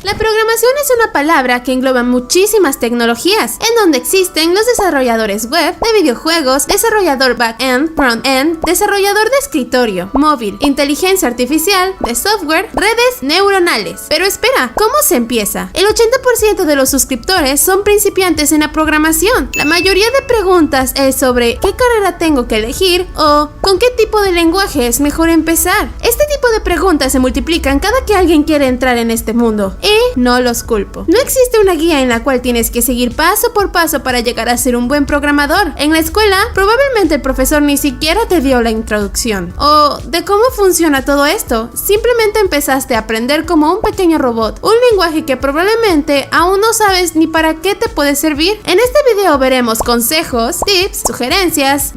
La programación es una palabra que engloba muchísimas tecnologías, en donde existen los desarrolladores web, de videojuegos, desarrollador back-end, front-end, desarrollador de escritorio, móvil, inteligencia artificial, de software, redes neuronales. Pero espera, ¿cómo se empieza? El 80% de los suscriptores son principiantes en la programación. La mayoría de preguntas es sobre ¿qué carrera tengo que elegir? O ¿con qué tipo de lenguaje es mejor empezar? Este tipo de preguntas se multiplican cada que alguien quiere entrar en este mundo. Y no los culpo. No existe una guía en la cual tienes que seguir paso por paso para llegar a ser un buen programador. En la escuela, probablemente el profesor ni siquiera te dio la introducción. O de cómo funciona todo esto. Simplemente empezaste a aprender como un pequeño robot. Un lenguaje que probablemente aún no sabes ni para qué te puede servir. En este video veremos consejos, tips, sugerencias,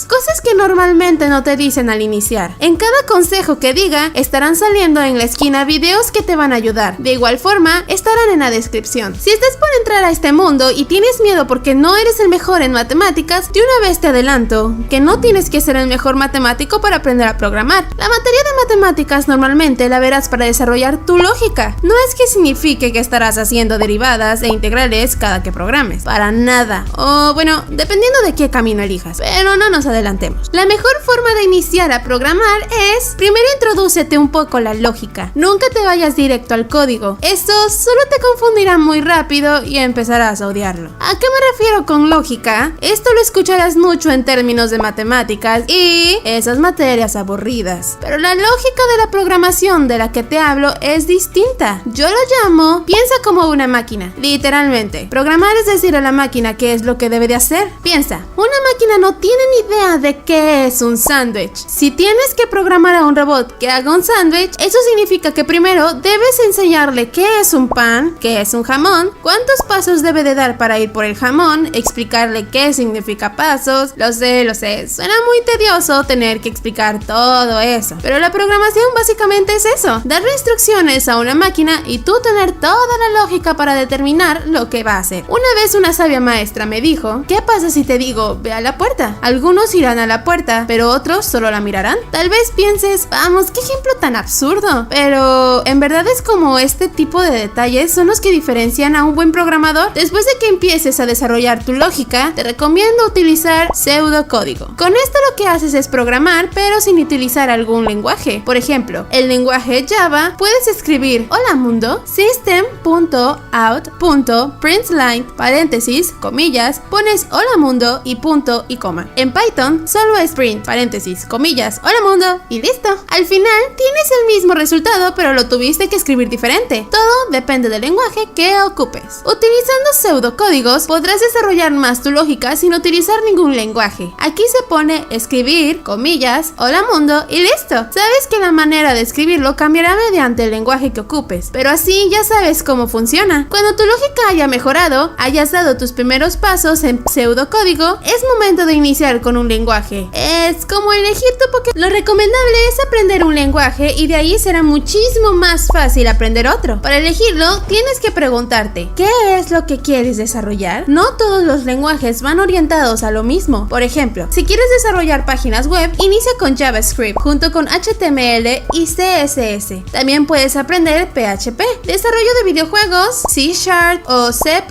cosas que normalmente no te dicen al iniciar. En cada consejo que diga, estarán saliendo en la esquina videos que te van a ayudar. De igual forma, estarán en la descripción. Si estás por entrar a este mundo y tienes miedo porque no eres el mejor en matemáticas, de una vez te adelanto que no tienes que ser el mejor matemático para aprender a programar. La materia de matemáticas normalmente la verás para desarrollar tu lógica. No es que signifique que estarás haciendo derivadas e integrales cada que programes. Para nada. O bueno, dependiendo de qué camino elijas. Pero no nos adelantemos. La mejor forma de iniciar a programar es, primero introdúcete un poco la lógica. Nunca te vayas directo al código. Esto solo te confundirá muy rápido y empezarás a odiarlo. ¿A qué me refiero con lógica? Esto lo escucharás mucho en términos de matemáticas y esas materias aburridas. Pero la lógica de la programación de la que te hablo es distinta. Yo lo llamo, piensa como una máquina. Literalmente, programar es decir a la máquina qué es lo que debe de hacer. Piensa, una máquina no tiene ni idea de qué es un sándwich. Si tienes que programar a un robot que haga un sándwich, eso significa que primero debes enseñarle qué es un pan, qué es un jamón, cuántos pasos debe de dar para ir por el jamón, explicarle qué significa pasos. Lo sé, suena muy tedioso tener que explicar todo eso, pero la programación básicamente es eso, darle instrucciones a una máquina y tú tener toda la lógica para determinar lo que va a hacer. Una vez una sabia maestra me dijo, ¿qué pasa si te digo, ve a la puerta? Algunos irán a la puerta, pero otros solo la mirarán. Tal vez pienses, vamos, qué ejemplo tan absurdo, pero en verdad es como este tipo de detalles son los que diferencian a un buen programador. Después de que empieces a desarrollar tu lógica, te recomiendo utilizar pseudocódigo. Con esto lo que haces es programar, pero sin utilizar algún lenguaje. Por ejemplo, el lenguaje Java, puedes escribir hola mundo, system.out.println, paréntesis, comillas, pones hola mundo y punto y coma. En Python solo es print, paréntesis, comillas, hola mundo y listo. Al final tienes el mismo resultado, pero lo tuviste que escribir diferente. Todo depende del lenguaje que ocupes. Utilizando pseudocódigos podrás desarrollar más tu lógica sin utilizar ningún lenguaje. Aquí se pone escribir, comillas, hola mundo y listo. Sabes que la manera de escribirlo cambiará mediante el lenguaje que ocupes, pero así ya sabes cómo funciona. Cuando tu lógica haya mejorado, hayas dado tus primeros pasos en pseudocódigo, es momento de iniciar con un lenguaje. Es como elegir tu Pokémon. Lo recomendable es aprender un lenguaje y de ahí será muchísimo más fácil aprender otro. Para elegirlo, tienes que preguntarte, ¿qué es lo que quieres desarrollar? No todos los lenguajes van orientados a lo mismo. Por ejemplo, si quieres desarrollar páginas web, inicia con JavaScript junto con HTML y CSS. También puedes aprender PHP, desarrollo de videojuegos, C# o C++,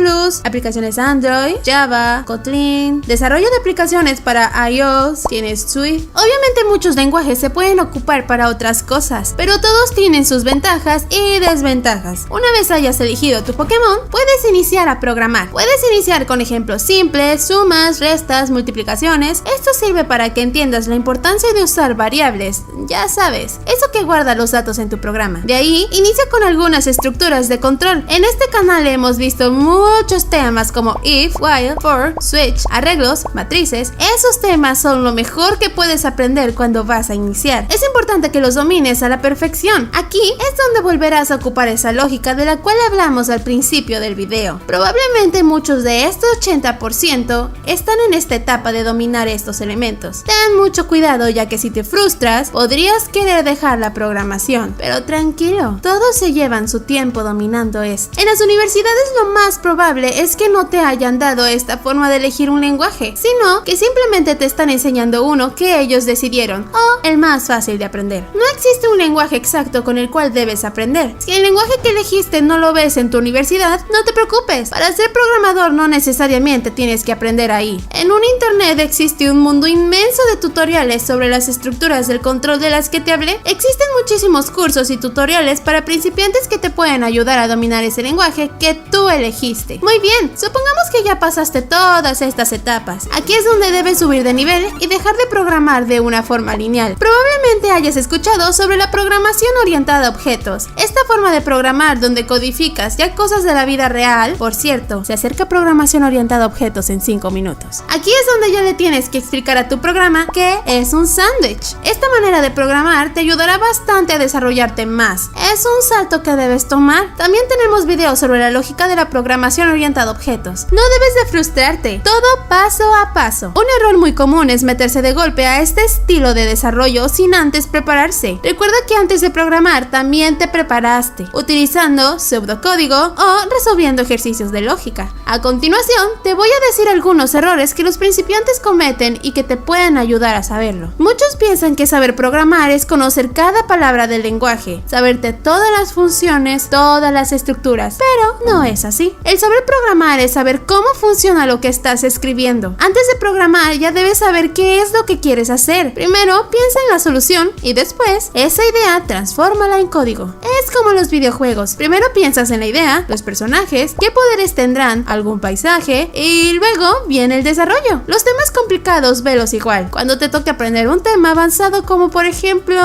aplicaciones Android, Java, Kotlin, desarrollo de aplicaciones para iOS, tienes Swift. Obviamente muchos lenguajes se pueden ocupar para otras cosas, pero todos tienen sus ventajas y desventajas. Una vez hayas elegido tu Pokémon, puedes iniciar a programar. Puedes iniciar con ejemplos simples, sumas, restas, multiplicaciones. Esto sirve para que entiendas la importancia de usar variables, ya sabes, eso que guarda los datos en tu programa. De ahí, inicia con algunas estructuras de control. En este canal hemos visto muchos temas como if, while, for, switch, arreglos, matrices. Esos temas son lo mejor que puedes aprender cuando vas a iniciar. Es importante que los domines a la perfección. Aquí es donde volverás a ocupar esa lógica de la cual hablamos al principio del video. Probablemente muchos de estos 80% están en esta etapa de dominar estos elementos. Ten mucho cuidado, ya que si te frustras, podrías querer dejar la programación. Pero tranquilo, todos se llevan su tiempo dominando esto. En las universidades lo más probable es que no te hayan dado esta forma de elegir un lenguaje, sino que simplemente te están enseñando uno que ellos decidieron, o el más fácil de aprender. No existe un lenguaje exacto con el cual debes aprender. Si el lenguaje lenguaje que elegiste no lo ves en tu universidad, no te preocupes. Para ser programador no necesariamente tienes que aprender ahí. En un internet existe un mundo inmenso de tutoriales sobre las estructuras del control de las que te hablé. Existen muchísimos cursos y tutoriales para principiantes que te pueden ayudar a dominar ese lenguaje que tú elegiste. Muy bien, supongamos que ya pasaste todas estas etapas. Aquí es donde debes subir de nivel y dejar de programar de una forma lineal. Probablemente hayas escuchado sobre la programación orientada a objetos. Esta forma de programar donde codificas ya cosas de la vida real. Por cierto, se acerca a programación orientada a objetos en 5 minutos. Aquí es donde ya le tienes que explicar a tu programa qué es un sándwich. Esta manera de programar te ayudará bastante a desarrollarte más. Es un salto que debes tomar. También tenemos videos sobre la lógica de la programación orientada a objetos. No debes de frustrarte, todo paso a paso. Un error muy común es meterse de golpe a este estilo de desarrollo sin antes prepararse. Recuerda que antes de programar también te preparaste, utilizando pseudocódigo o resolviendo ejercicios de lógica. A continuación, te voy a decir algunos errores que los principiantes cometen y que te pueden ayudar a saberlo. Muchos piensan que saber programar es conocer cada palabra del lenguaje, saberte todas las funciones, todas las estructuras, pero no es así. El saber programar es saber cómo funciona lo que estás escribiendo. Antes de programar ya debes saber qué es lo que quieres hacer. Primero piensa en la solución y después esa idea transfórmala en código. Es como los videojuegos. Primero piensas en la idea, los personajes, qué poderes tendrán, algún paisaje y luego viene el desarrollo. Los temas complicados velos igual. Cuando te toque aprender un tema avanzado como por ejemplo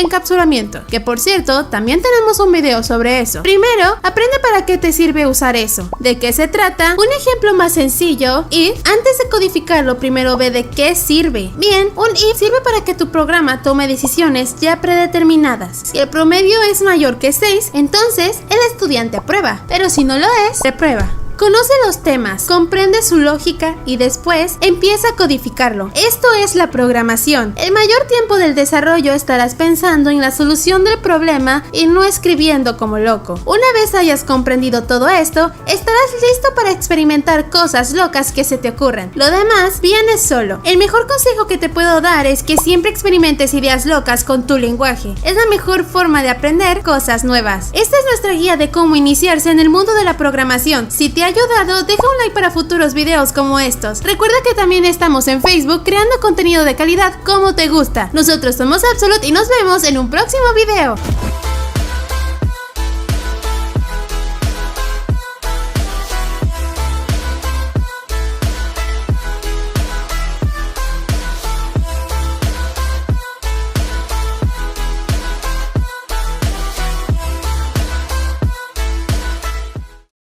encapsulamiento, que por cierto también tenemos un video sobre eso. Primero aprende para qué te sirve usar eso, de qué se trata. Un ejemplo más sencillo, if. Antes de codificarlo primero ve de qué sirve. Bien, un if sirve para que tu programa tome decisiones ya predeterminadas. Si el promedio es mayor que 6, entonces el estudiante aprueba, pero si no lo es, reprueba. Conoce los temas, comprende su lógica y después empieza a codificarlo. Esto es la programación. El mayor tiempo del desarrollo estarás pensando en la solución del problema y no escribiendo como loco. Una vez hayas comprendido todo esto, estarás listo para experimentar cosas locas que se te ocurran. Lo demás viene solo. El mejor consejo que te puedo dar es que siempre experimentes ideas locas con tu lenguaje. Es la mejor forma de aprender cosas nuevas. Esta es nuestra guía de cómo iniciarse en el mundo de la programación. Si te ha ayudado, deja un like para futuros videos como estos. Recuerda que también estamos en Facebook creando contenido de calidad como te gusta. Nosotros somos Absolute y nos vemos en un próximo video.